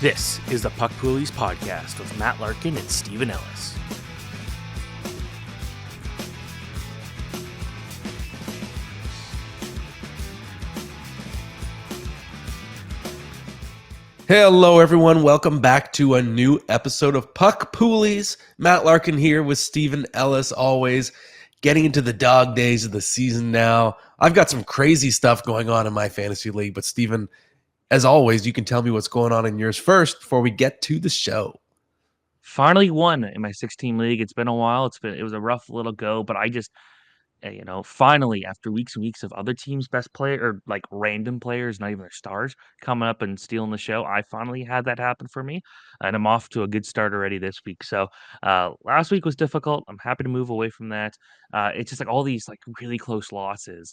This is the Puck Poolies podcast with Matt Larkin and Stephen Ellis. Hello, everyone. Welcome back to a new episode of Puck Poolies. Matt Larkin here with Stephen Ellis, always getting into the dog days of the season now. I've got some crazy stuff going on in my fantasy league, but Stephen, as always, you can tell me what's going on in yours first before we get to the show. Finally won in my 16 league. It's been a while. It was a rough little go, but finally, after weeks and weeks of other teams' best player or like random players, not even their stars, coming up and stealing the show, I finally had that happen for me, and I'm off to a good start already this week. So last week was difficult. I'm happy to move away from that. It's just like all these like really close losses.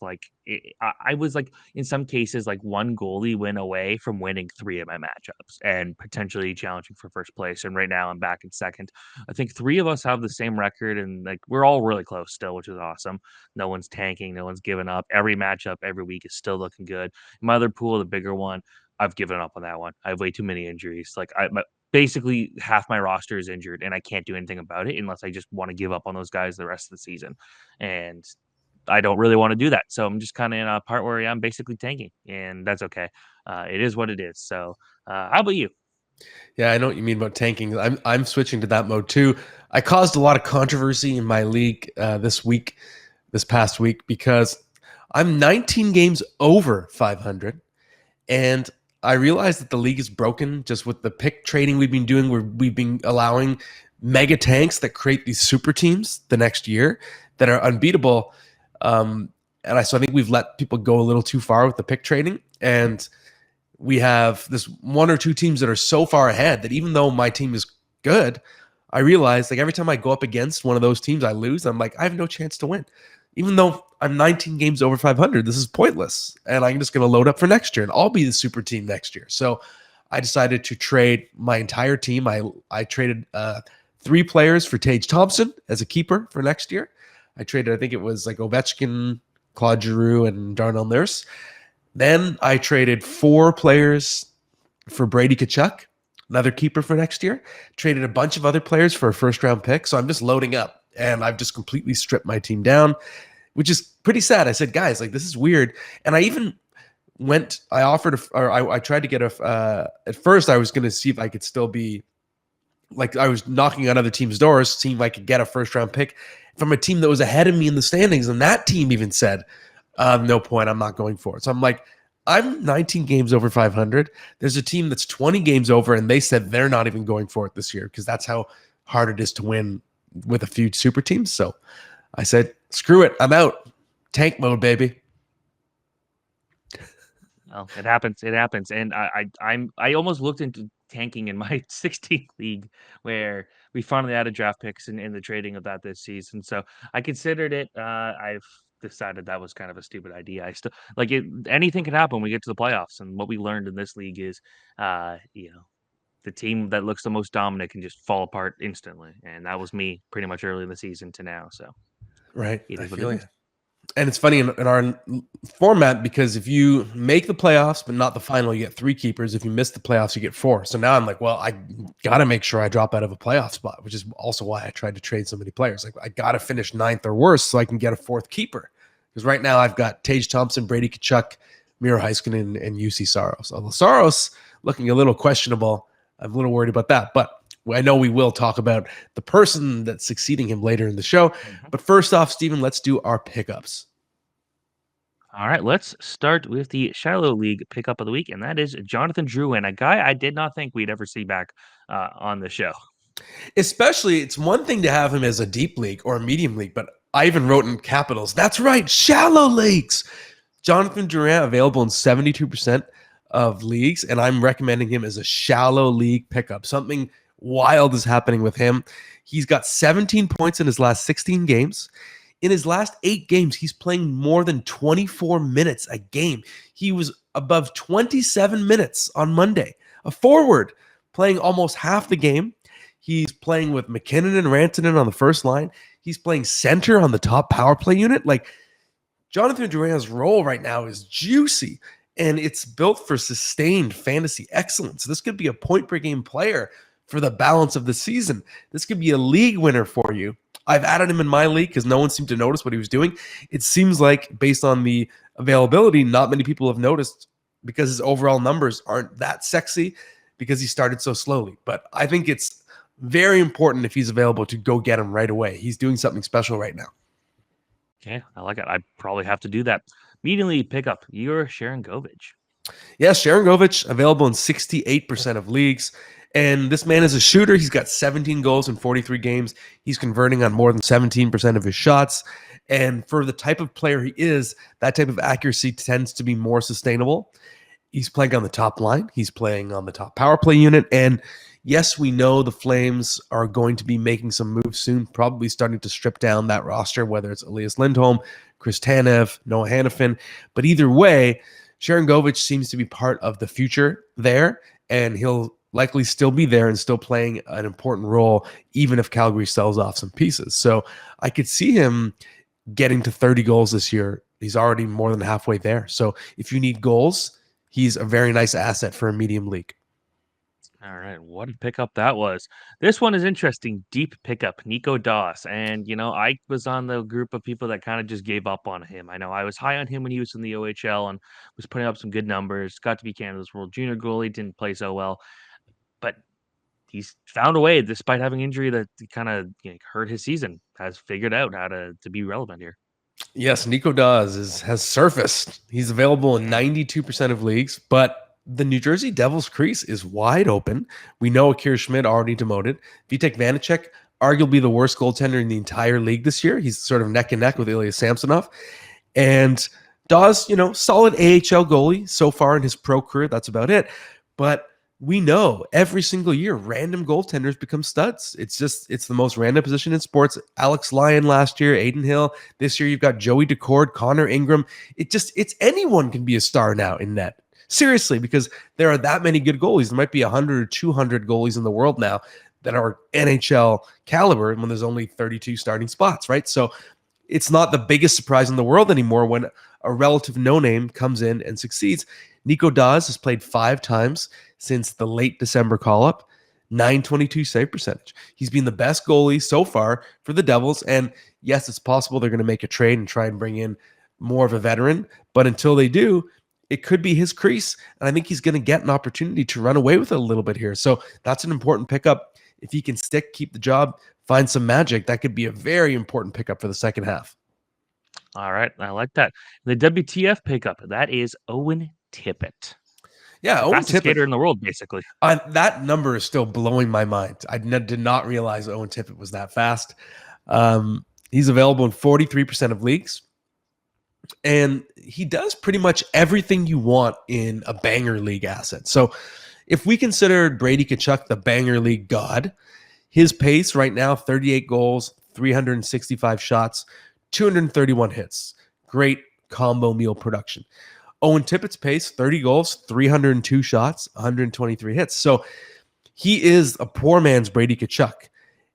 I was like in some cases like one goalie win away from winning 3 of my matchups and potentially challenging for first place. And right now I'm back in second. I think 3 of us have the same record, and like we're all really close still, which is awesome. No one's tanking. No one's giving up. Every matchup every week is still looking good. My other pool, the bigger one, I've given up on that one. I have way too many injuries. Basically half my roster is injured, and I can't do anything about it unless I just want to give up on those guys the rest of the season. And I don't really want to do that. So I'm just kind of in a part where I'm basically tanking, and that's okay. It is what it is. So how about you? Yeah, I know what you mean about tanking. I'm switching to that mode too. I caused a lot of controversy in my league this past week, because I'm 19 games over 500, and I realized that the league is broken just with the pick trading we've been doing, where we've been allowing mega tanks that create these super teams the next year that are unbeatable. So I think we've let people go a little too far with the pick trading, and we have this 1 or 2 teams that are so far ahead that even though my team is good, I realize like every time I go up against one of those teams, I lose. I'm like, I have no chance to win. Even though I'm 19 games over 500, this is pointless. And I'm just going to load up for next year, and I'll be the super team next year. So I decided to trade my entire team. I traded 3 players for Tage Thompson as a keeper for next year. I traded, I think it was like Ovechkin, Claude Giroux, and Darnell Nurse. Then I traded 4 players for Brady Tkachuk, another keeper for next year. Traded a bunch of other players for a first-round pick. So I'm just loading up, and I've just completely stripped my team down, which is pretty sad. I said, guys, like this is weird. And I even I tried to get at first I was going to see if I could still be, like I was knocking on other teams' doors, seeing if I could get a first-round pick from a team that was ahead of me in the standings. And that team even said, no point, I'm not going for it. So I'm like, I'm 19 games over 500. There's a team that's 20 games over, and they said they're not even going for it this year because that's how hard it is to win with a few super teams. So I said, screw it, I'm out. Tank mode, baby. Well, it happens. It happens. And I almost looked into tanking in my 16th league, where we finally added draft picks in the trading of that this season. So I considered it. I've decided that was kind of a stupid idea. I still like it. Anything can happen when we get to the playoffs. And what we learned in this league is, the team that looks the most dominant can just fall apart instantly. And that was me pretty much early in the season to now. So Right. it I is what feel it you. is. And it's funny in our format, because if you make the playoffs but not the final, you get 3 keepers. If you miss the playoffs, you get 4. So now I'm like, well, I got to make sure I drop out of a playoff spot, which is also why I tried to trade so many players. Like I got to finish 9th or worse so I can get a 4th keeper. Because right now I've got Tage Thompson, Brady Tkachuk, Miro Heiskanen, and UC Saros. Although Saros looking a little questionable, I'm a little worried about that. But I know we will talk about the person that's succeeding him later in the show. But first off, Steven, let's do our pickups. All right, let's start with the Shallow League pickup of the week, and that is Jonathan Drouin, a guy I did not think we'd ever see back on the show. Especially, it's one thing to have him as a deep league or a medium league, but I even wrote in capitals, that's right, shallow leagues. Jonathan Drouin available in 72% of leagues, and I'm recommending him as a shallow league pickup. Something wild is happening with him. He's got 17 points in his last 16 games. In his last 8 games, he's playing more than 24 minutes a game. He was above 27 minutes on Monday. A forward playing almost half the game. He's playing with McKinnon and Rantanen on the first line. He's playing center on the top power play unit. Like, Jonathan Drouin's role right now is juicy. and it's built for sustained fantasy excellence. This could be a point per game player for the balance of the season. This could be a league winner for you. I've added him in my league because no one seemed to notice what he was doing. It seems like, based on the availability, not many people have noticed because his overall numbers aren't that sexy because he started so slowly. But I think it's very important, if he's available, to go get him right away. He's doing something special right now. Okay, I like it. I probably have to do that. Immediately pick up your Sharangovich. Yes, Sharangovich available in 68% of leagues. And this man is a shooter. He's got 17 goals in 43 games. He's converting on more than 17% of his shots. And for the type of player he is, that type of accuracy tends to be more sustainable. He's playing on the top line. He's playing on the top power play unit. And yes, we know the Flames are going to be making some moves soon, probably starting to strip down that roster, whether it's Elias Lindholm, Chris Tanev, Noah Hannafin. But either way, Sharangovich seems to be part of the future there, and he'll likely still be there and still playing an important role, even if Calgary sells off some pieces. So I could see him getting to 30 goals this year. He's already more than halfway there. So if you need goals, he's a very nice asset for a medium league. All right, what a pickup that was. This one is interesting. Deep pickup, Nico Doss. And, I was on the group of people that kind of just gave up on him. I know I was high on him when he was in the OHL and was putting up some good numbers. Got to be Canada's World Junior goalie, didn't play so well. But he's found a way, despite having injury that kind of hurt his season, has figured out how to be relevant here. Yes, Nico Dawes has surfaced. He's available in 92% of leagues, but the New Jersey Devils crease is wide open. We know Akira Schmidt already demoted. If you take Vanacek, arguably the worst goaltender in the entire league this year, he's sort of neck and neck with Ilya Samsonov. And Dawes, solid AHL goalie so far in his pro career. That's about it. But we know every single year random goaltenders become studs. It's the most random position in sports. Alex Lyon last year, Aiden Hill. This year you've got Joey Decord, Connor Ingram. It's anyone can be a star now in net. Seriously, because there are that many good goalies. There might be 100 or 200 goalies in the world now that are NHL caliber when there's only 32 starting spots, right? So it's not the biggest surprise in the world anymore when a relative no-name comes in and succeeds. Nico Dawes has played 5 times since the late December call-up, .922 save percentage. He's been the best goalie so far for the Devils, and yes, it's possible they're going to make a trade and try and bring in more of a veteran, but until they do, it could be his crease, and I think he's going to get an opportunity to run away with it a little bit here. So that's an important pickup. If he can stick, keep the job, find some magic, that could be a very important pickup for the second half. All right, I like that. The WTF pickup, that is Owen Tippett. Yeah, Owen Fastest Tippett. skater in the world, basically. That number is still blowing my mind. I did not realize Owen Tippett was that fast. He's available in 43% of leagues. And he does pretty much everything you want in a banger league asset. So if we considered Brady Tkachuk the banger league god, his pace right now, 38 goals, 365 shots, 231 hits. Great combo meal production. Owen Tippett's pace, 30 goals, 302 shots, 123 hits. So he is a poor man's Brady Tkachuk,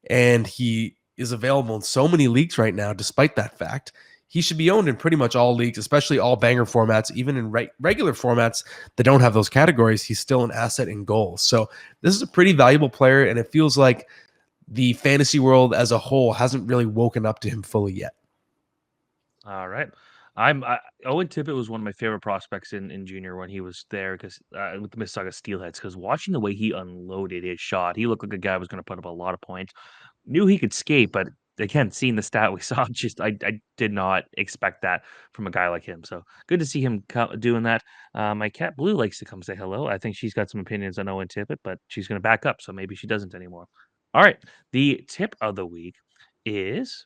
and he is available in so many leagues right now, despite that fact. He should be owned in pretty much all leagues, especially all banger formats. Even in regular formats that don't have those categories, he's still an asset in goals. So this is a pretty valuable player, and it feels like the fantasy world as a whole hasn't really woken up to him fully yet. All right. Owen Tippett was one of my favorite prospects in junior when he was there because with the Mississauga Steelheads, because watching the way he unloaded his shot, he looked like a guy who was going to put up a lot of points. Knew he could skate, but again, seeing the stat we saw, just I did not expect that from a guy like him. So good to see him doing that. My cat Blue likes to come say hello. I think she's got some opinions on Owen Tippett, but she's going to back up, so maybe she doesn't anymore. All right, the tip of the week is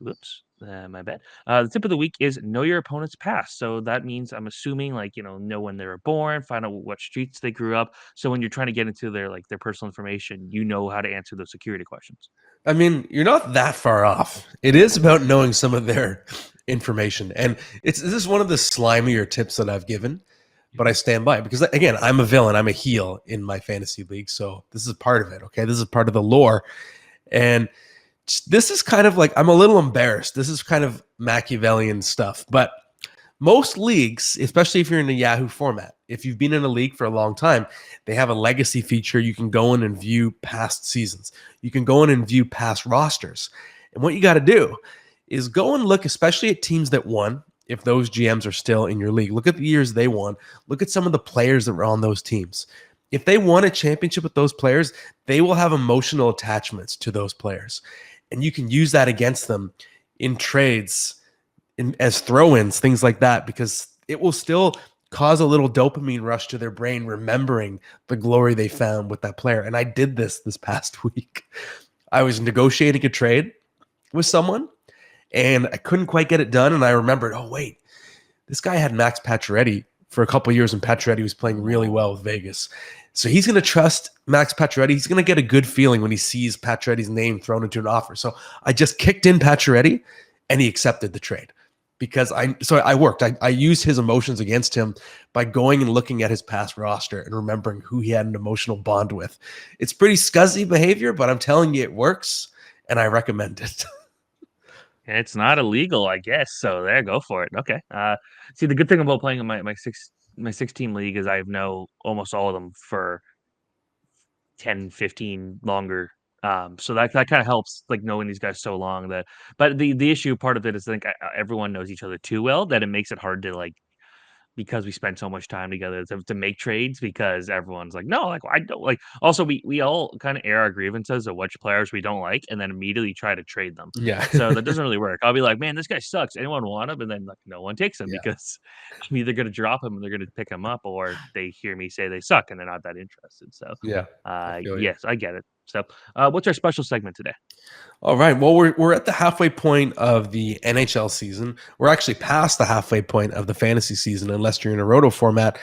my bad. The tip of the week is know your opponent's past. So that means I'm assuming know when they were born, find out what streets they grew up. So when you're trying to get into their personal information, you know how to answer those security questions. I mean, you're not that far off. It is about knowing some of their information. And this is one of the slimier tips that I've given, but I stand by it because, again, I'm a villain. I'm a heel in my fantasy league. So this is part of it. Okay. This is part of the lore. And this is kind of like, I'm a little embarrassed. This is kind of Machiavellian stuff, but Most leagues, especially if you're in a Yahoo format, if you've been in a league for a long time, they have a legacy feature. You can go in and view past seasons. You can go in and view past rosters. And what you got to do is go and look, especially at teams that won, if those GMs are still in your league. Look at the years they won. Look at some of the players that were on those teams. If they won a championship with those players, they will have emotional attachments to those players. And you can use that against them in trades, as throw-ins, things like that, because it will still cause a little dopamine rush to their brain, remembering the glory they found with that player. And I did this past week. I was negotiating a trade with someone, and I couldn't quite get it done. And I remembered, oh, wait, this guy had Max Pacioretty for a couple of years, and Pacioretty was playing really well with Vegas. So he's going to trust Max Pacioretty. He's going to get a good feeling when he sees Pacioretty's name thrown into an offer. So I just kicked in Pacioretty, and he accepted the trade. Because I worked. I used his emotions against him by going and looking at his past roster and remembering who he had an emotional bond with. It's pretty scuzzy behavior, but I'm telling you, it works, and I recommend it. It's not illegal, I guess. So there, go for it. Okay. See, the good thing about playing in my 6 team league is I know almost all of them for 10, 15 longer. So that kind of helps, like knowing these guys so long that. But the issue part of it is, I think everyone knows each other too well that it makes it hard to like, because we spend so much time together to make trades, because everyone's like, no, like I don't like. Also, we all kind of air our grievances of which players we don't like, and then immediately try to trade them. Yeah. So that doesn't really work. I'll be like, man, this guy sucks. Anyone want him? And then like no one takes him Yeah. because I'm either going to drop him and they're going to pick him up, or they hear me say they suck and they're not that interested. So, Yeah. I feel you. yes, I get it. So, what's our special segment today? All right. Well, we're at the halfway point of the NHL season. We're actually past the halfway point of the fantasy season, unless you're in a roto format.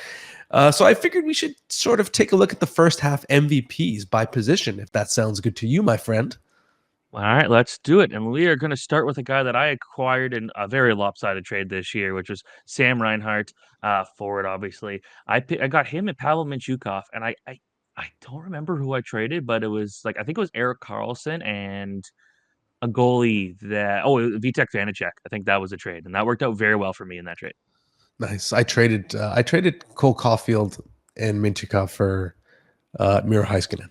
So I figured we should sort of take a look at the first half MVPs by position, if that sounds good to you, my friend. All right, let's do it. And we are going to start with a guy that I acquired in a very lopsided trade this year, which was Sam Reinhart, forward. Obviously, I got him at Pavel Mintyukov, and I don't remember who I traded, but it was like I think it was Eric Carlson and a goalie that Vitek Vanacek. I think that was a trade, and that worked out very well for me in that trade. Nice. I traded Cole Caulfield and Minchikov for Miro Heiskanen.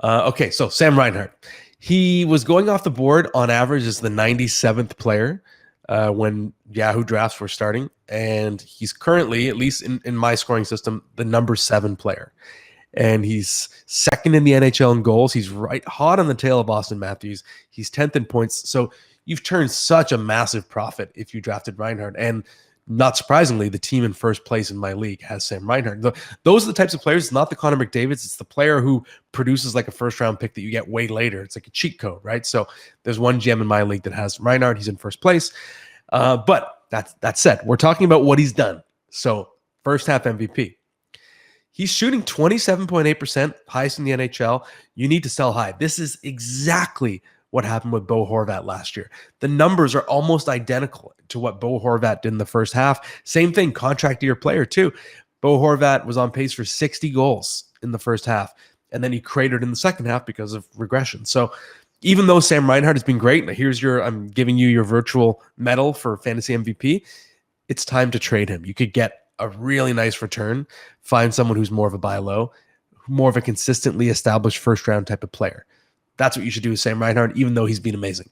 Okay, so Sam Reinhart. He was going off the board on average as the 97th player when Yahoo drafts were starting. And he's currently, at least in my scoring system, the number 7 player. And he's second in the NHL in goals. He's right hot on the tail of Austin Matthews. He's 10th in points. So you've turned such a massive profit if you drafted Reinhart. And not surprisingly, the team in first place in my league has Sam Reinhart. Those are the types of players. It's not the Connor McDavids. It's the player who produces like a first-round pick that you get way later. It's like a cheat code, right? So there's one gem in my league that has Reinhart. He's in first place. But that said, we're talking about what he's done. So first half MVP. He's shooting 27.8%, highest in the NHL. You need to sell high. This is exactly what happened with Bo Horvat last year. The numbers are almost identical to what Bo Horvat did in the first half. Same thing, contract year player too. Bo Horvat was on pace for 60 goals in the first half, and then he cratered in the second half because of regression. So even though Sam Reinhart has been great, I'm giving you your virtual medal for fantasy MVP, it's time to trade him. You could get a really nice return, find someone who's more of a buy low, more of a consistently established first round type of player. That's what you should do with Sam Reinhart, even though he's been amazing.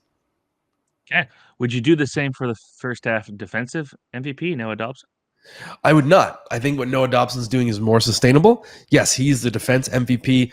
Okay. Would you do the same for the first half defensive MVP, Noah Dobson? I would not. I think what Noah Dobson's doing is more sustainable. Yes, he's the defense MVP.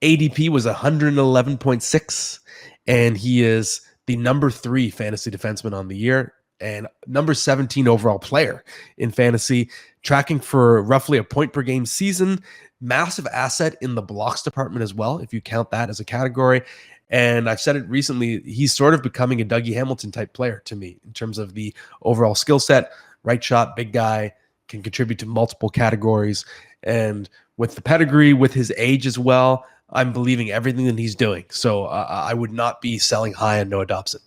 ADP was 111.6, and he is the number 3 fantasy defenseman on the year and number 17 overall player in fantasy, tracking for roughly a point per game season. Massive asset in the blocks department as well, if you count that as a category. And I've said it recently, he's sort of becoming a Dougie Hamilton type player to me in terms of the overall skill set. Right shot, big guy, can contribute to multiple categories. And with the pedigree, with his age as well, I'm believing everything that he's doing. So I would not be selling high on Noah Dobson.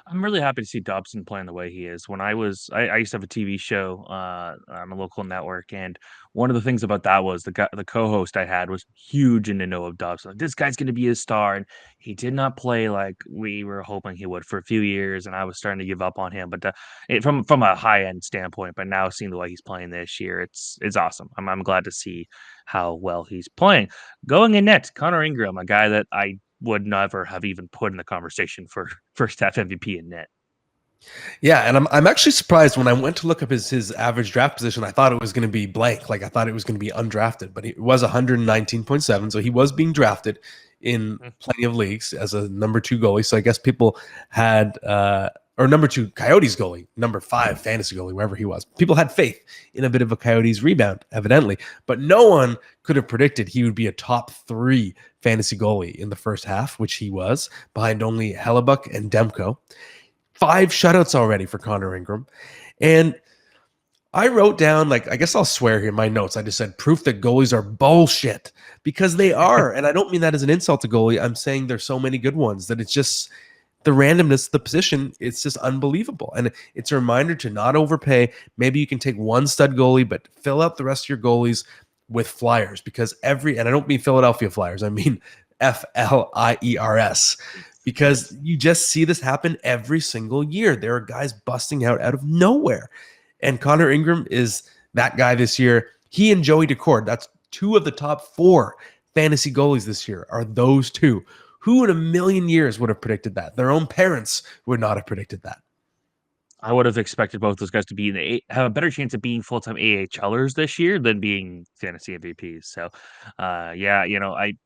I'm really happy to see Dobson playing the way he is. When I used to have a TV show on a local network, and one of the things about that was the co-host I had was huge into Noah Dobson. Like, this guy's going to be a star, and he did not play like we were hoping he would for a few years, and I was starting to give up on him. But from a high end standpoint, but now seeing the way he's playing this year, it's awesome. I'm glad to see how well he's playing. Going in net, Connor Ingram, a guy that I would never have even put in the conversation for first half MVP in net. Yeah, and I'm actually surprised when I went to look up his average draft position. I thought it was going to be blank, like I thought it was going to be undrafted, but it was 119.7, so he was being drafted in plenty of leagues as a number 2 goalie. So I guess people had or number 2 Coyotes goalie, number 5 fantasy goalie, wherever he was. People had faith in a bit of a Coyotes rebound, evidently, but no one could have predicted he would be a top 3 fantasy goalie in the first half, which he was, behind only Hellebuck and Demko. 5 shutouts already for Connor Ingram. And I wrote down, like, I guess I'll swear here in my notes. I just said proof that goalies are bullshit, because they are. And I don't mean that as an insult to goalie. I'm saying there's so many good ones that it's just the randomness of the position. It's just unbelievable. And it's a reminder to not overpay. Maybe you can take one stud goalie, but fill out the rest of your goalies with flyers, because and I don't mean Philadelphia Flyers. I mean Flyers, because you just see this happen every single year. There are guys busting out of nowhere. And Connor Ingram is that guy this year. He and Joey Decord, that's 2 of the top 4 fantasy goalies this year, are those 2. Who in a million years would have predicted that? Their own parents would not have predicted that. I would have expected both those guys to be have a better chance of being full-time AHLers this year than being fantasy MVPs. So, yeah,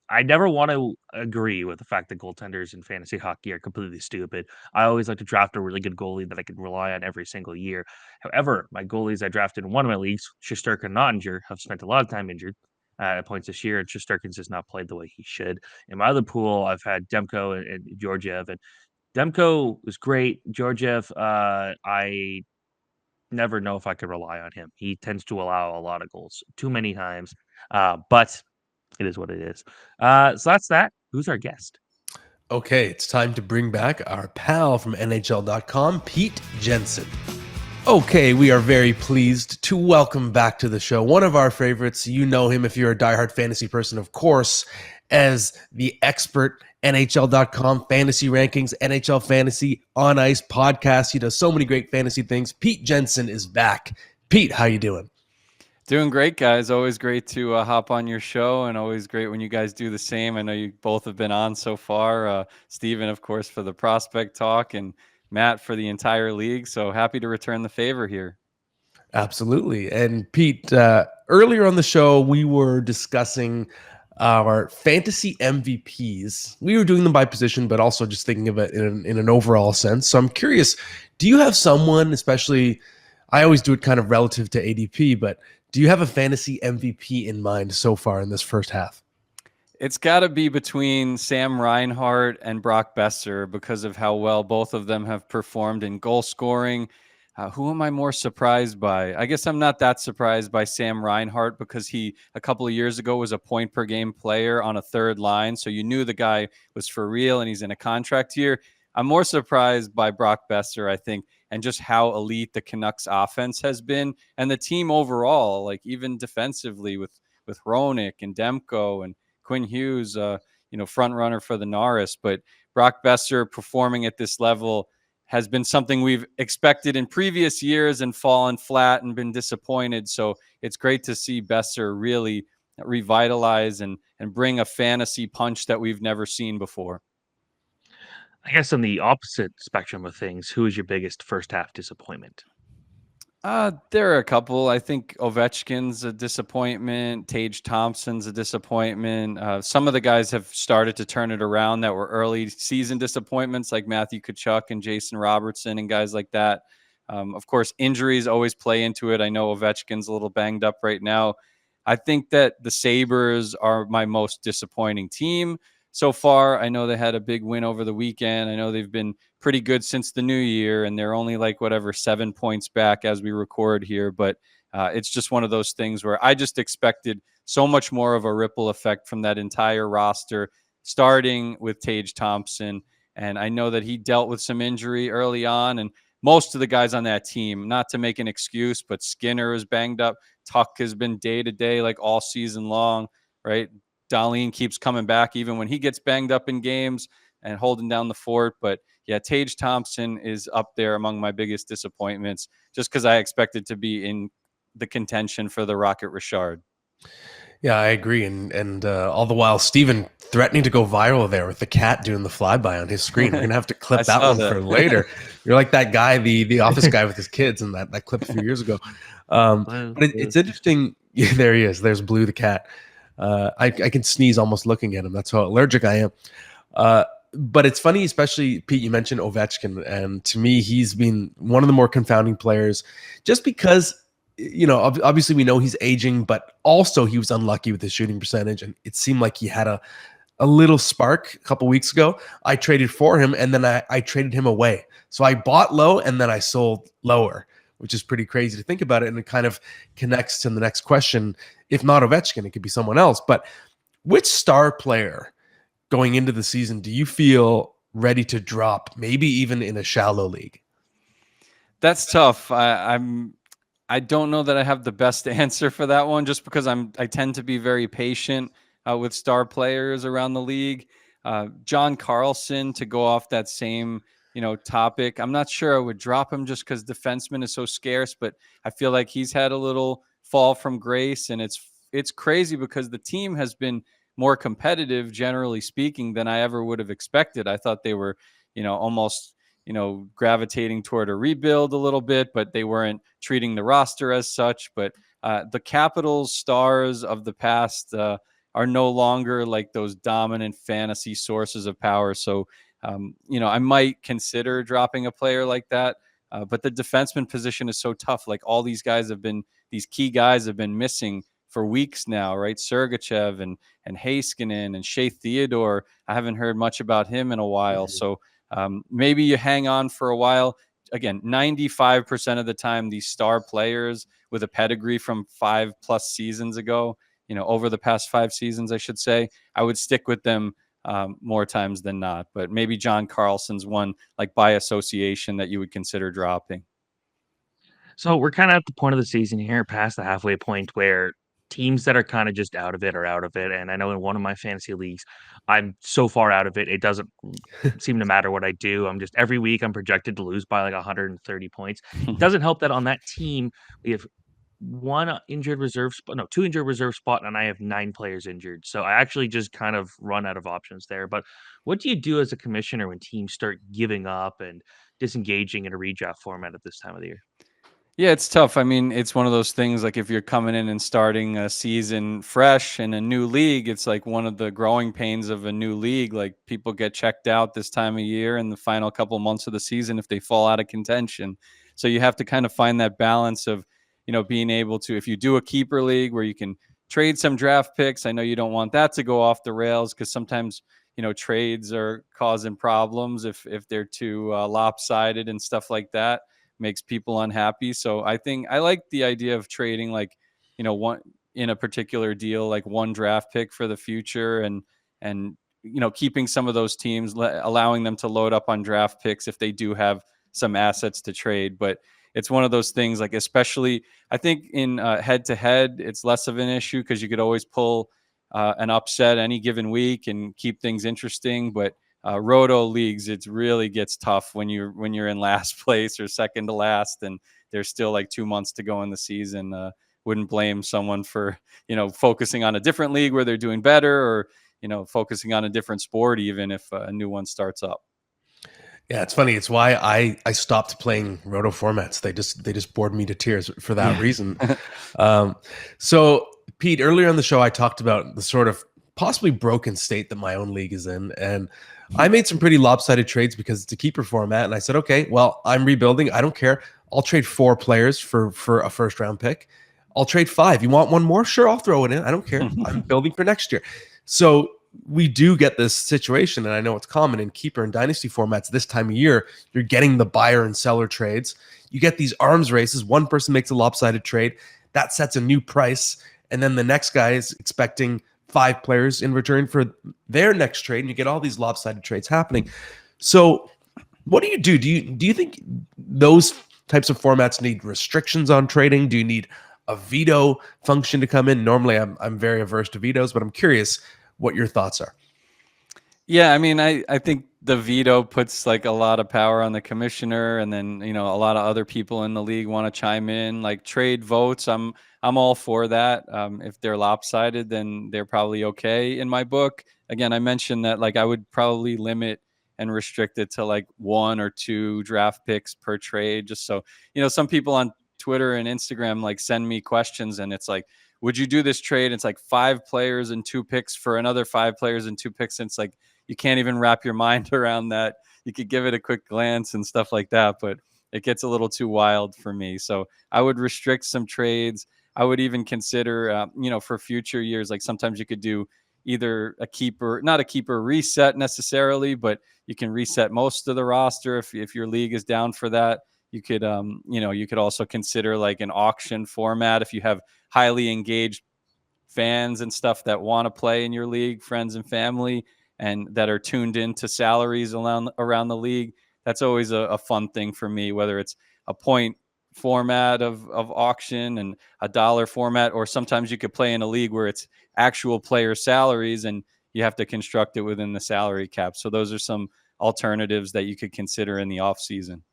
I never want to agree with the fact that goaltenders in fantasy hockey are completely stupid. I always like to draft a really good goalie that I can rely on every single year. However, my goalies I drafted in one of my leagues, Shesterkin and Oettinger, have spent a lot of time injured at points this year, and Shesterkin's just not played the way he should. In my other pool, I've had Demko and Georgiev, and Demko was great. Georgiev, I never know if I could rely on him. He tends to allow a lot of goals too many times, but it is what it is. So that's that. Who's our guest? Okay, it's time to bring back our pal from NHL.com, Pete Jensen. Okay, we are very pleased to welcome back to the show one of our favorites. You know him if you're a diehard fantasy person, of course, as the expert NHL.com fantasy rankings, NHL fantasy on ice podcast. He does so many great fantasy things. Pete Jensen is back. Pete, how you doing? Doing great, guys. Always great to hop on your show, and always great when you guys do the same. I know you both have been on so far. Steven, of course, for the prospect talk, and Matt for the entire league. So happy to return the favor here. Absolutely. And Pete, earlier on the show, we were discussing our fantasy MVPs. We were doing them by position, but also just thinking of it in an overall sense. So I'm curious, do you have someone, especially, I always do it kind of relative to ADP, but do you have a fantasy MVP in mind so far in this first half? It's got to be between Sam Reinhart and Brock Besser because of how well both of them have performed in goal scoring. Who am I more surprised by? I guess I'm not that surprised by Sam Reinhart because he, a couple of years ago, was a point per game player on a third line. So you knew the guy was for real and he's in a contract year. I'm more surprised by Brock Besser, I think, and just how elite the Canucks offense has been and the team overall, like even defensively with Hronek and Demko and Quinn Hughes, front runner for the Norris. But Brock Besser performing at this level has been something we've expected in previous years and fallen flat and been disappointed. So it's great to see Besser really revitalize and bring a fantasy punch that we've never seen before. I guess on the opposite spectrum of things, who is your biggest first half disappointment? There are a couple. I think Ovechkin's a disappointment. Tage Thompson's a disappointment. Some of the guys have started to turn it around that were early season disappointments, like Matthew Tkachuk and Jason Robertson and guys like that. Of course, injuries always play into it. I know Ovechkin's a little banged up right now. I think that the Sabres are my most disappointing team so far. I know they had a big win over the weekend. I know they've been pretty good since the new year, and they're only 7 points back as we record here. But it's just one of those things where I just expected so much more of a ripple effect from that entire roster, starting with Tage Thompson And I know that he dealt with some injury early on, and most of the guys on that team, not to make an excuse, but Skinner is banged up. Tuck has been day to day, like all season long, right? Darlene keeps coming back even when he gets banged up in games and holding down the fort. But yeah, Tage Thompson is up there among my biggest disappointments just because I expected to be in the contention for the Rocket Richard. Yeah, I agree. And all the while, Steven threatening to go viral there with the cat doing the flyby on his screen. We're going to have to I clip that saw one that. for later. You're like that guy, the office guy with his kids in that clip a few years ago. But it's interesting. Yeah, there he is. There's Blue the cat. I can sneeze almost looking at him. That's how allergic I am. But it's funny, especially, Pete, you mentioned Ovechkin. And to me, he's been one of the more confounding players just because, you know, obviously we know he's aging, but also he was unlucky with his shooting percentage. And it seemed like he had a little spark a couple weeks ago. I traded for him, and then I traded him away. So I bought low and then I sold lower, which is pretty crazy to think about it. And it kind of connects to the next question. If not Ovechkin, it could be someone else. But which star player going into the season do you feel ready to drop, maybe even in a shallow league? That's tough. I don't know that I have the best answer for that one, just because I tend to be very patient with star players around the league. John Carlson, to go off that same topic, I'm not sure I would drop him just because defenseman is so scarce, but I feel like he's had a little fall from grace, and it's crazy because the team has been more competitive, generally speaking, than I ever would have expected. I thought they were, almost gravitating toward a rebuild a little bit, but they weren't treating the roster as such. But the Capitals stars of the past are no longer like those dominant fantasy sources of power. So, I might consider dropping a player like that. But the defenseman position is so tough. Like these key guys have been missing for weeks now, right? Sergachev and Heiskanen and Shea Theodore. I haven't heard much about him in a while. Mm-hmm. So maybe you hang on for a while. Again, 95% of the time, these star players with a pedigree from 5+ seasons ago, over the past 5 seasons, I should say, I would stick with them more times than not. But maybe John Carlson's one, like by association, that you would consider dropping. So we're kind of at the point of the season here, past the halfway point, where teams that are kind of just out of it are out of it. And I know in one of my fantasy leagues, I'm so far out of it, it doesn't seem to matter what I do. I'm just every week I'm projected to lose by like 130 points. It doesn't help that on that team we have two injured reserve spot, and I have 9 players injured. So I actually just kind of run out of options there. But what do you do as a commissioner when teams start giving up and disengaging in a redraft format at this time of the year? Yeah, it's tough. I mean, it's one of those things, like if you're coming in and starting a season fresh in a new league, it's like one of the growing pains of a new league. Like people get checked out this time of year in the final couple months of the season if they fall out of contention. So you have to kind of find that balance of, being able to, if you do a keeper league where you can trade some draft picks, I know you don't want that to go off the rails because sometimes, trades are causing problems if they're too lopsided and stuff like that. Makes people unhappy. So I think I like the idea of trading, like, one in a particular deal, like one draft pick for the future, and keeping some of those teams, allowing them to load up on draft picks if they do have some assets to trade. But it's one of those things, like, especially I think in head to head, it's less of an issue because you could always pull an upset any given week and keep things interesting. But roto leagues, it really gets tough when you're in last place or second to last, and there's still like 2 months to go in the season. Wouldn't blame someone for focusing on a different league where they're doing better, or focusing on a different sport, even if a new one starts up. Yeah, it's funny. It's why I stopped playing roto formats. They just bored me to tears for that reason. So Pete, earlier on the show, I talked about the sort of possibly broken state that my own league is in, and I made some pretty lopsided trades because it's a keeper format. And I said, okay, well, I'm rebuilding. I don't care. I'll trade 4 players for a first round pick. I'll trade 5. You want one more? Sure, I'll throw it in. I don't care. I'm building for next year. So we do get this situation, and I know it's common in keeper and dynasty formats this time of year. You're getting the buyer and seller trades. You get these arms races. One person makes a lopsided trade. That sets a new price. And then the next guy is expecting 5 players in return for their next trade, and you get all these lopsided trades happening. So what do you do? Do you think those types of formats need restrictions on trading? Do you need a veto function to come in? Normally I'm very averse to vetoes, but I'm curious what your thoughts are. Yeah, I mean, I think the veto puts like a lot of power on the commissioner, and then a lot of other people in the league want to chime in. Like trade votes, I'm all for that. If they're lopsided, then they're probably okay in my book. Again, I mentioned that like I would probably limit and restrict it to like 1 or 2 draft picks per trade, just so some people on Twitter and Instagram like send me questions, and it's like, would you do this trade? It's like 5 players and 2 picks for another 5 players and 2 picks. And it's like you can't even wrap your mind around that. You could give it a quick glance and stuff like that, but it gets a little too wild for me. So I would restrict some trades. I would even consider, for future years, like sometimes you could do either a keeper, not a keeper reset necessarily, but you can reset most of the roster if your league is down for that. You could, you could also consider like an auction format if you have highly engaged fans and stuff that want to play in your league, friends and family, and that are tuned into salaries around the league. That's always a fun thing for me, whether it's a point format of auction and a dollar format, or sometimes you could play in a league where it's actual player salaries and you have to construct it within the salary cap. So those are some alternatives that you could consider in the off season.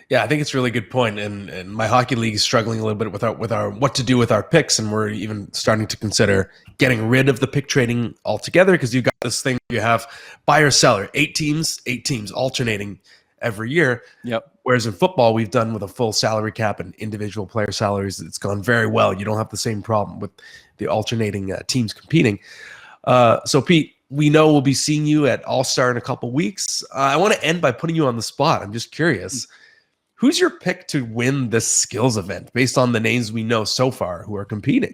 Yeah, I think it's a really good point. And my hockey league is struggling a little bit with our what to do with our picks, and we're even starting to consider getting rid of the pick trading altogether, because you got this thing you have buyer seller, 8 teams alternating every year. Yep. Whereas in football, we've done with a full salary cap and individual player salaries. It's gone very well. You don't have the same problem with the alternating teams competing. So Pete, we know we'll be seeing you at All-Star in a couple weeks. I want to end by putting you on the spot. I'm just curious. Who's your pick to win this skills event based on the names we know so far who are competing?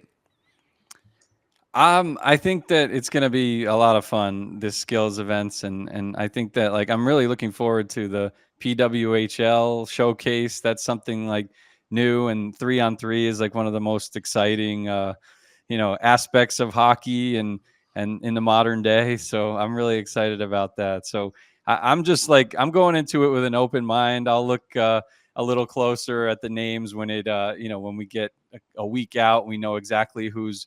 I think that it's going to be a lot of fun, this skills events. And I think that like, I'm really looking forward to the PWHL showcase. That's something like new, and 3-on-3 is like one of the most exciting, aspects of hockey and in the modern day. So I'm really excited about that. So I'm just like, I'm going into it with an open mind. I'll look, a little closer at the names when when we get a week out, we know exactly who's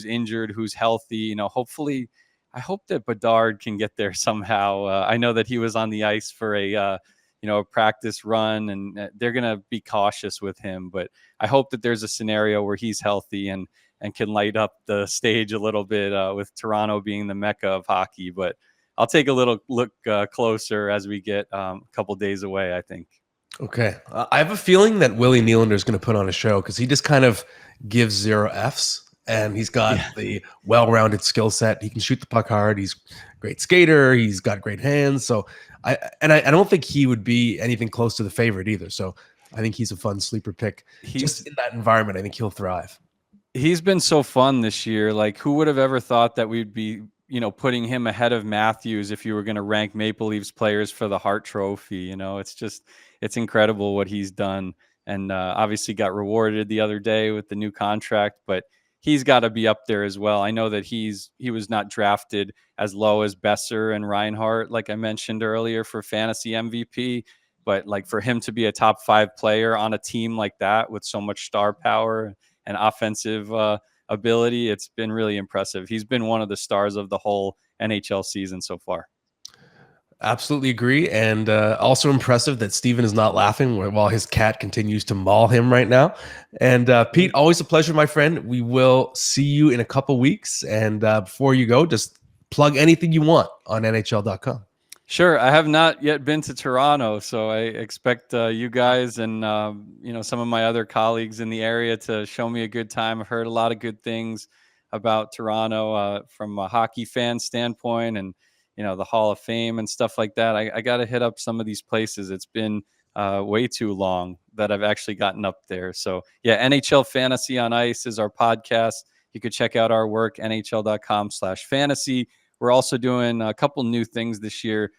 injured, who's healthy. Hopefully, I hope that Bedard can get there somehow. I know that he was on the ice for a practice run, and they're gonna be cautious with him. But I hope that there's a scenario where he's healthy and can light up the stage a little bit, with Toronto being the mecca of hockey. But I'll take a little look closer as we get a couple days away, I think. Okay. I have a feeling that Willie Nylander is going to put on a show, because he just kind of gives 0 Fs, and he's got the well-rounded skill set. He can shoot the puck hard. He's a great skater. He's got great hands. So I don't think he would be anything close to the favorite either. So I think he's a fun sleeper pick. Just in that environment, I think he'll thrive. He's been so fun this year. Like, who would have ever thought that we'd be, putting him ahead of Matthews if you were going to rank Maple Leafs players for the Hart Trophy? It's incredible what he's done, and obviously got rewarded the other day with the new contract, but he's got to be up there as well. I know that he was not drafted as low as Besser and Reinhart, like I mentioned earlier, for fantasy MVP, but like for him to be a top 5 player on a team like that with so much star power and offensive ability, it's been really impressive. He's been one of the stars of the whole NHL season so far. Absolutely agree. And also impressive that Steven is not laughing while his cat continues to maul him right now. And Pete, always a pleasure, my friend. We will see you in a couple weeks. And before you go, just plug anything you want on NHL.com. Sure. I have not yet been to Toronto, so I expect you guys and some of my other colleagues in the area to show me a good time. I've heard a lot of good things about Toronto from a hockey fan standpoint, and the Hall of Fame and stuff like that. I got to hit up some of these places. It's been way too long that I've actually gotten up there. So yeah, NHL Fantasy on Ice is our podcast. You could check out our work, nhl.com/fantasy. We're also doing a couple new things this year,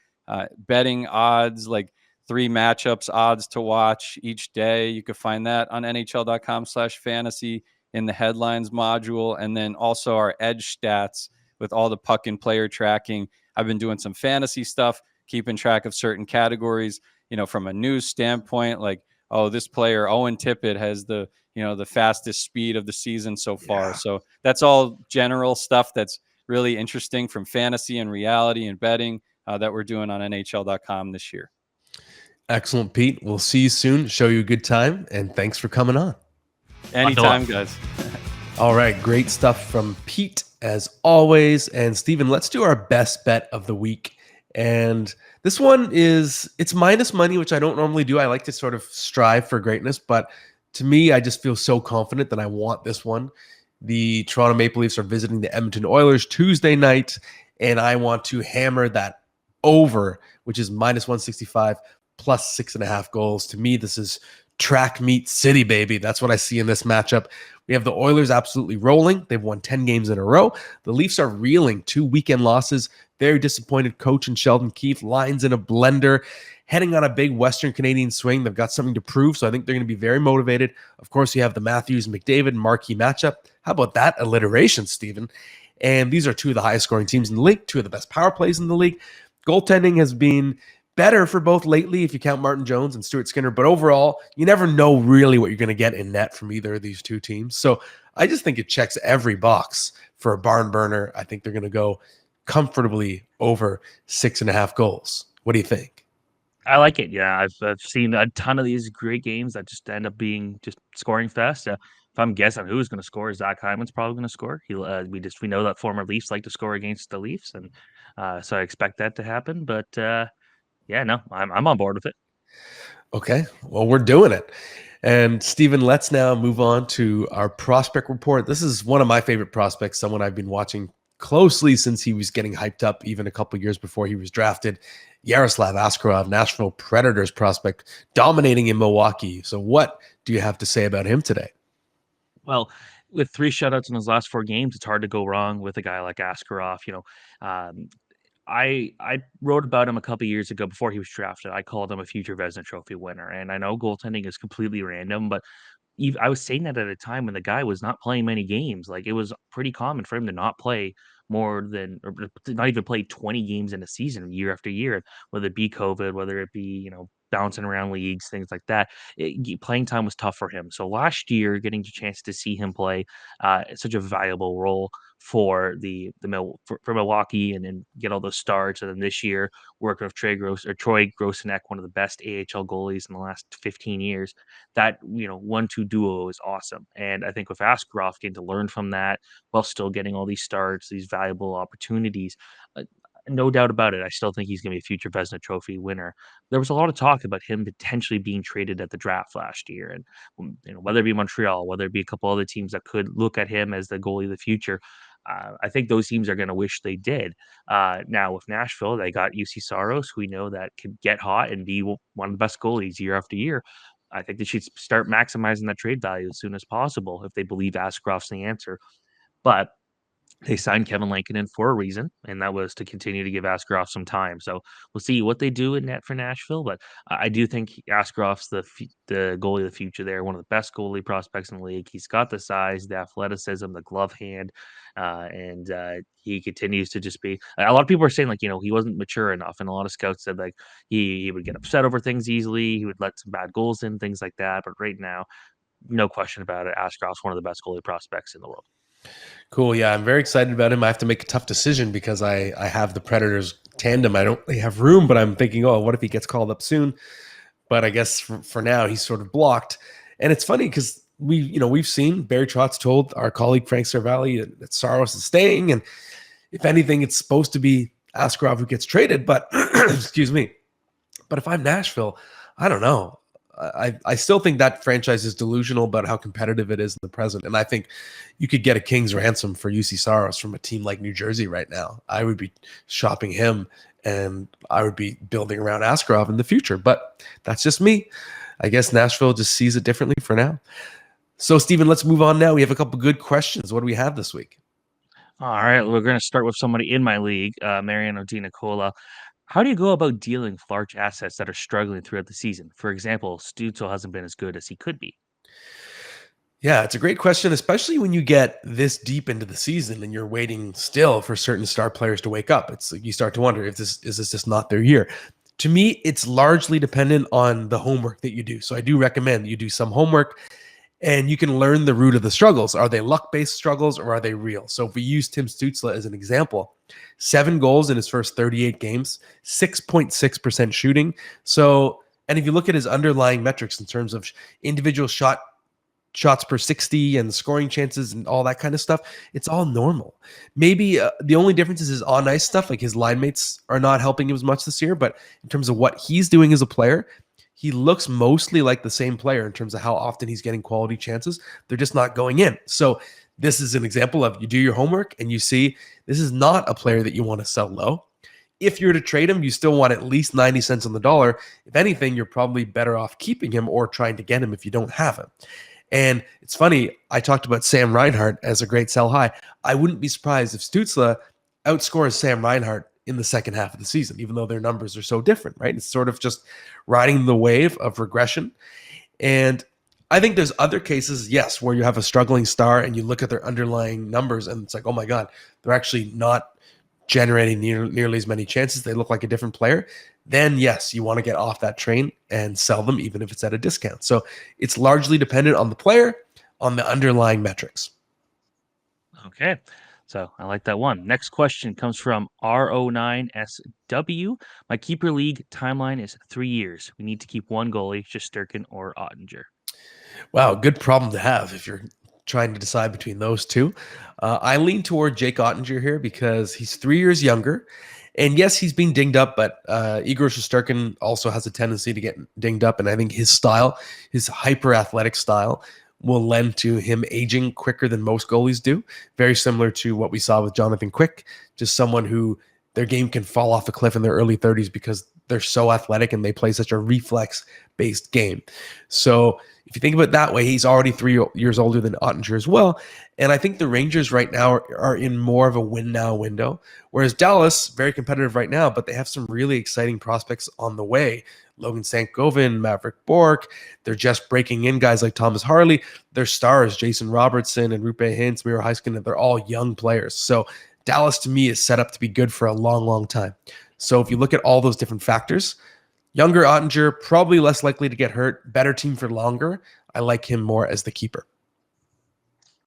betting odds, like 3 matchups odds to watch each day. You could find that on nhl.com/fantasy in the headlines module. And then also our edge stats with all the puck and player tracking. I've been doing some fantasy stuff. keeping track of certain categories, from a news standpoint, like, oh, this player, Owen Tippett, has the fastest speed of the season so far. Yeah. So that's all general stuff that's really interesting from fantasy and reality and betting that we're doing on NHL.com this year. Excellent, Pete. We'll see you soon. Show you a good time, and thanks for coming on. Anytime, guys. All right, great stuff from Pete as always. And Steven, let's do our best bet of the week. And this one it's minus money, which I don't normally do. I like to sort of strive for greatness, but to me, I just feel so confident that I want this one. The Toronto Maple Leafs are visiting the Edmonton Oilers Tuesday night, and I want to hammer that over, which is minus 165 plus 6.5 goals. To me, this is track meet city, baby. That's what I see in this matchup. We have the Oilers absolutely rolling. They've won 10 games in a row. The Leafs are reeling, 2 weekend losses. Very disappointed coach in Sheldon Keefe. Lines in a blender, heading on a big Western Canadian swing. They've got something to prove, so I think they're going to be very motivated. Of course, you have the Matthews-McDavid marquee matchup. How about that alliteration, Stephen? And these are 2 of the highest scoring teams in the league, 2 of the best power plays in the league. Goaltending has been better for both lately, if you count Martin Jones and Stuart Skinner. But overall, you never know really what you're going to get in net from either of these 2 teams. So I just think it checks every box for a barn burner. I think they're going to go comfortably over 6.5 goals. What do you think? I like it. Yeah, I've seen a ton of these great games that just end up being just scoring fest. If I'm guessing who's going to score, Zach Hyman's probably going to score. We know that former Leafs like to score against the Leafs, and so I expect that to happen. But yeah, no, I'm on board with it. Okay, well, we're doing it. And Steven, let's now move on to our prospect report. This is one of my favorite prospects, someone I've been watching closely since he was getting hyped up, even a couple years before he was drafted. Yaroslav Askarov, Nashville Predators prospect, dominating in Milwaukee. So what do you have to say about him today? Well, with 3 shutouts in his last 4 games, it's hard to go wrong with a guy like Askarov. I wrote about him a couple years ago before he was drafted. I called him a future Vezina Trophy winner, and I know goaltending is completely random, but I was saying that at a time when the guy was not playing many games. Like, it was pretty common for him to not play more than, or to not even play 20 games in a season year after year, whether it be COVID, whether it be, bouncing around leagues, things like that. Playing time was tough for him. So last year, getting a chance to see him play such a valuable role for for Milwaukee, and get all those starts. And then this year, working with Troy Grossenek, one of the best AHL goalies in the last 15 years. That 1-2 duo is awesome. And I think with Askarov getting to learn from that while still getting all these starts, these valuable opportunities, no doubt about it, I still think he's going to be a future Vezina Trophy winner. There was a lot of talk about him potentially being traded at the draft last year, and whether it be Montreal, whether it be a couple other teams that could look at him as the goalie of the future. I think those teams are going to wish they did. Now with Nashville, they got UC Saros, who we know that could get hot and be one of the best goalies year after year. I think they should start maximizing that trade value as soon as possible if they believe Askarov's the answer. But they signed Kevin Lankinen for a reason, and that was to continue to give Askarov some time. So we'll see what they do in net for Nashville, but I do think Askarov's the goalie of the future there, one of the best goalie prospects in the league. He's got the size, the athleticism, the glove hand, and he continues to just be. A lot of people are saying, like, he wasn't mature enough, and a lot of scouts said, like, he would get upset over things easily, he would let some bad goals in, things like that. But right now, no question about it, Askarov's one of the best goalie prospects in the world. Cool. Yeah, I'm very excited about him. I have to make a tough decision because I have the Predators tandem. I don't really have room, but I'm thinking, oh, what if he gets called up soon? But I guess for now, he's sort of blocked. And it's funny because we've seen Barry Trotz told our colleague Frank Cervalli that Saros is staying. And if anything, it's supposed to be Askarov who gets traded. But excuse me. But if I'm Nashville, I don't know. I still think that franchise is delusional about how competitive it is in the present. And I think you could get a king's ransom for UC Saros from a team like New Jersey right now. I would be shopping him, and I would be building around Askarov in the future. But that's just me. I guess Nashville just sees it differently for now. So, Stephen, let's move on now. We have a couple good questions. What do we have this week? All right, we're going to start with somebody in my league, Mariano Di Nicola. How do you go about dealing with large assets that are struggling throughout the season? For example, Stutzel hasn't been as good as he could be. Yeah, it's a great question, especially when you get this deep into the season and you're waiting still for certain star players to wake up. It's like you start to wonder if this is this just not their year. To me, it's largely dependent on the homework that you do. So I do recommend you do some homework and you can learn the root of the struggles. Are they luck-based struggles or are they real? So if we use Tim Stützle as an example, 7 goals in his first 38 games, 6.6% shooting. So, and if you look at his underlying metrics in terms of individual shots per 60 and scoring chances and all that kind of stuff, it's all normal. Maybe the only difference is his on ice stuff. Like his line mates are not helping him as much this year, but in terms of what he's doing as a player, he looks mostly like the same player in terms of how often he's getting quality chances. They're just not going in. So this is an example of you do your homework and you see this is not a player that you want to sell low. If you're to trade him, you still want at least 90 cents on the dollar. If anything, you're probably better off keeping him or trying to get him if you don't have him. And it's funny, I talked about Sam Reinhart as a great sell high. I wouldn't be surprised if Stützle outscores Sam Reinhart in the second half of the season, even though their numbers are so different, right? It's sort of just riding the wave of regression. And I think there's other cases, yes, where you have a struggling star and you look at their underlying numbers and it's like, oh my God, they're actually not generating nearly as many chances. They look like a different player. Then yes, you want to get off that train and sell them, even if it's at a discount. So it's largely dependent on the player, on the underlying metrics. Okay. So I like that one. Next question comes from RO9SW. My keeper league timeline is 3 years. We need to keep one goalie, Shesterkin or Oettinger. Wow, good problem to have if you're trying to decide between those two. I lean toward Jake Oettinger here because he's 3 years younger. And yes, he's being dinged up, but Igor Shesterkin also has a tendency to get dinged up. And I think his style, his hyper athletic style, will lend to him aging quicker than most goalies do. Very similar to what we saw with Jonathan Quick, just someone who their game can fall off a cliff in their early 30s because they're so athletic and they play such a reflex-based game. So if you think about it that way, he's already 3 years older than Oettinger as well. And I think the Rangers right now are in more of a win now window, whereas Dallas, very competitive right now, but they have some really exciting prospects on the way. Logan Stankoven, Maverick Bourque. They're just breaking in guys like Thomas Harley. Their stars, Jason Robertson and Rupe Hintz, Miro Heiskanen, they're all young players. So Dallas, to me, is set up to be good for a long, long time. So if you look at all those different factors, younger Oettinger, probably less likely to get hurt, better team for longer. I like him more as the keeper.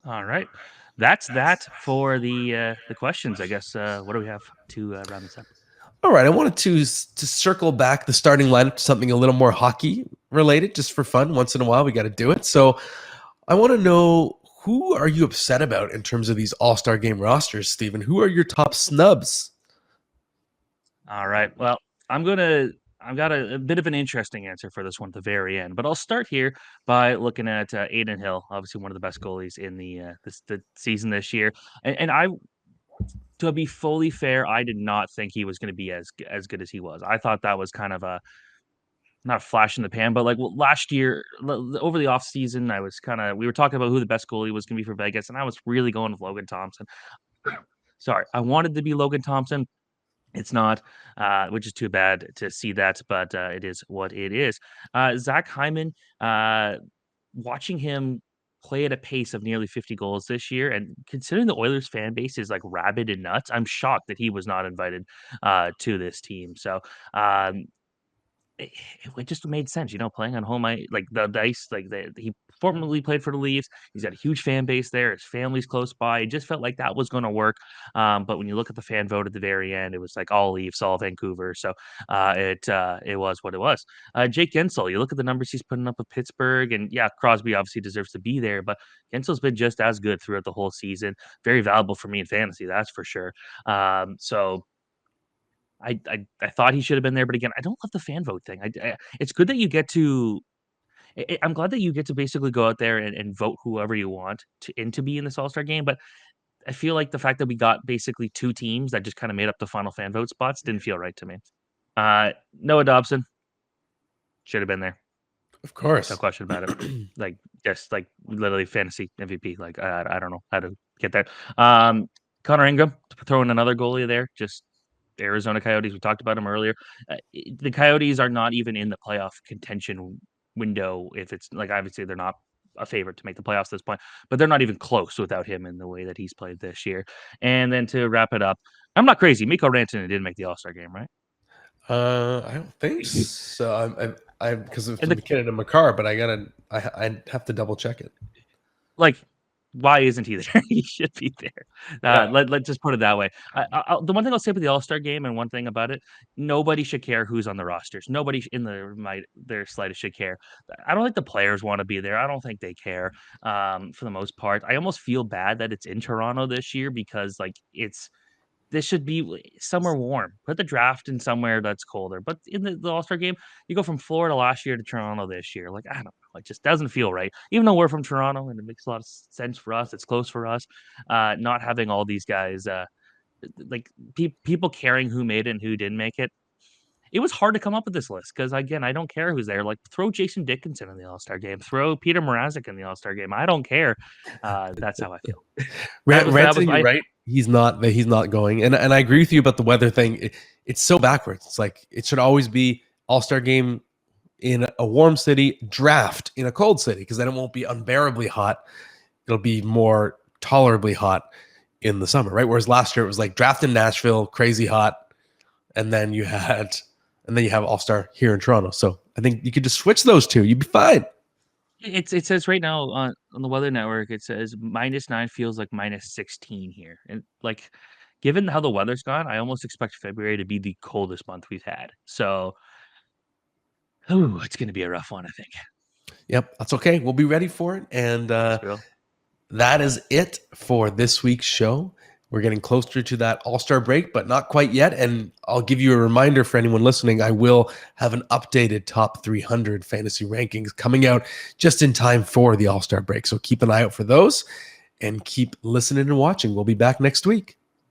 All right. That's that for the questions, I guess. What do we have to round this up? All right, I wanted to circle back the starting lineup to something a little more hockey related, just for fun. Once in a while, we got to do it. So I want to know, who are you upset about in terms of these All-Star Game rosters, Stephen? Who are your top snubs? All right. Well, I've got a bit of an interesting answer for this one at the very end, but I'll start here by looking at Aiden Hill, obviously one of the best goalies in the season this year. And I, to be fully fair, I did not think he was going to be as good as he was. I thought that was kind of a not a flash in the pan, but like last year over the off season, we were talking about who the best goalie was going to be for Vegas, and I was really going with Logan Thompson. Sorry, I wanted to be Logan Thompson. It's not, which is too bad to see that, but it is what it is. Zach Hyman, watching him play at a pace of nearly 50 goals this year, and considering the Oilers fan base is like rabid and nuts, I'm shocked that he was not invited to this team. So it, it just made sense, playing on home ice, like the ice, he formerly played for the Leafs. He's got a huge fan base there. His family's close by. It just felt like that was going to work. But when you look at the fan vote at the very end, it was like all Leafs, all Vancouver. So it was what it was. Jake Gensel, you look at the numbers he's putting up with Pittsburgh, and yeah, Crosby obviously deserves to be there, but Gensel's been just as good throughout the whole season. Very valuable for me in fantasy, that's for sure. So I thought he should have been there, but again, I don't love the fan vote thing. It's good that you get to. I'm glad that you get to basically go out there and vote whoever you want to be in this All Star game. But I feel like the fact that we got basically 2 teams that just kind of made up the final fan vote spots didn't feel right to me. Noah Dobson should have been there. Of course. No question about it. Just literally fantasy MVP. I don't know how to get that. Connor Ingram, throwing another goalie there. Just Arizona Coyotes. We talked about them earlier. The Coyotes are not even in the playoff contention window. If it's obviously they're not a favorite to make the playoffs at this point, but they're not even close without him in the way that he's played this year. And then to wrap it up, I'm not crazy. Mikko Rantanen didn't make the All-Star game, right? I don't think so. I because of And the McKinnon and McCarr, but I have to double check it. like, why isn't he there? He should be there. Yeah. Let's just put it that way. The one thing I'll say about the All-Star game, and one thing about it, nobody should care who's on the rosters. Nobody in their slightest should care. I don't think the players want to be there. I don't think they care, for the most part. I almost feel bad that it's in Toronto this year because, like, this should be somewhere warm. Put the draft in somewhere that's colder. But in the All-Star game, you go from Florida last year to Toronto this year. Like, I don't know. It just doesn't feel right. Even though we're from Toronto and it makes a lot of sense for us, it's close for us. Not having all these guys, like people caring who made it and who didn't make it. It was hard to come up with this list because, again, I don't care who's there. Like, throw Jason Dickinson in the All-Star game. Throw Peter Mrazek in the All-Star game. I don't care. That's how I feel. Rantanen, you're right. He's not going, and I agree with you about the weather thing. It's so backwards. It's like it should always be All-Star game in a warm city, draft in a cold city, because then it won't be unbearably hot. It'll be more tolerably hot in the summer, right? Whereas last year it was like draft in Nashville, crazy hot, and then you have All-Star here in Toronto. So I think you could just switch those two. You'd be fine. It says right now on the Weather Network, it says -9 feels like -16 here. And, like, given how the weather's gone, I almost expect February to be the coldest month we've had. So, it's going to be a rough one, I think. Yep, that's okay. We'll be ready for it. And that is it for this week's show. We're getting closer to that All-Star break, but not quite yet. And I'll give you a reminder for anyone listening. I will have an updated top 300 fantasy rankings coming out just in time for the All-Star break. So keep an eye out for those and keep listening and watching. We'll be back next week.